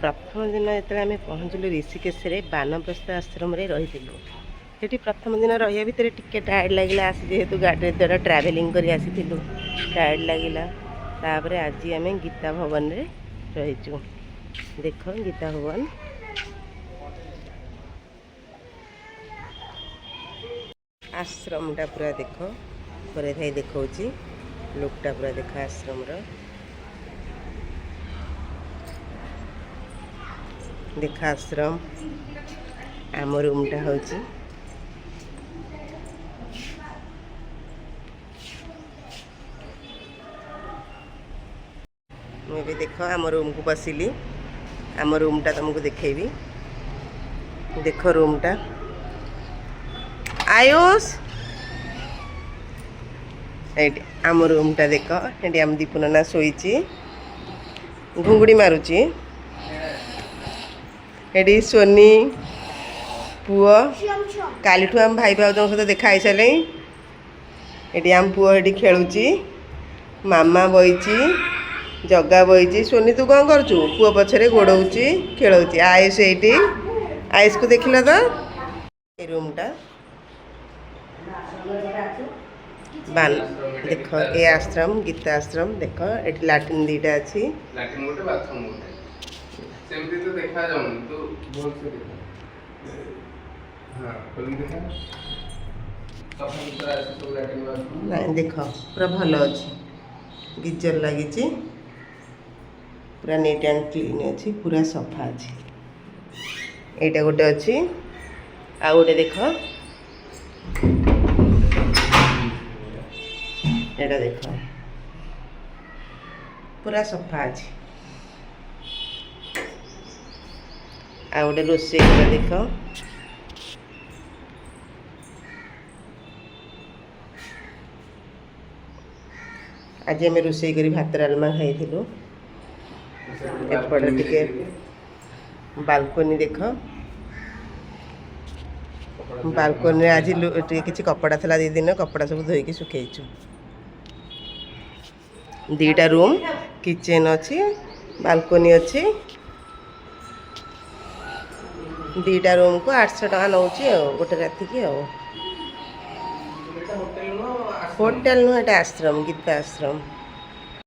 प्रथम दिन जो आम पहुँचलु ऋषिकेश बानप्रस्थ आश्रम रही प्रथम दिन रही भितर टिके टायर्ड लगे आसी जेहेतु गाड़ी द्वारा ट्रावेलिंग कर टायर्ड लगे तापर आज आम गीता भवन रे रहीचु। देख गीता भवन आश्रमटा पूरा देख पर थाई देखा लुकटा पूरा देख आश्रम देखा आश्रम आम रूमटा हूँ मुझे देख आम रूम को पशिली आम रूमटा तुमको देखेबी देख रूमटा आयुष ये आम रूमटा देख ये आम दीपुनना शोची घुंगुड़ी मारुची ये सोनी पुओ काली आम भाई भाव सहित देखाई सारे ये आम पुओ ये खेलुची मामा बईची जगा बईची सोनी तू कौन करूँ पुओ पछरे गोड़ौची खेलुची आयुष ये आयुष को देखल तो ये रूमटा बान देख ये आश्रम गीता आश्रम देख ये लाट्रिन दीटा अच्छी लाट्रिन गोटे बाथरूम गोटे सेमती तो देखा जाउनी तो बहुत से देखा हां खोली देखा सफा सुतरा আছে सब लाट्रिन बाथरूम ना देख पूरा भल अच्छी गीजर लगी पूरा नीट एंड क्लीन अच्छी पूरा सफा अच्छी एटा गोटे अच्छी आ गोटे देख एटा देख पूरा सफा अच्छी आ गोटे रोषे देख आज आम रोषे कर भात डालमा खाई एपटे टिके बालकोनी देख बालकोनी आज किसी कपड़ा था दी दिन कपड़ा सब धोईकी सुखैचु दीटा रूम किचन अच्छी बालकोनी अच्छी दीटा रूम को 800 टका नौ गोटे राति की होटेल नुह आश्रम गीता आश्रम।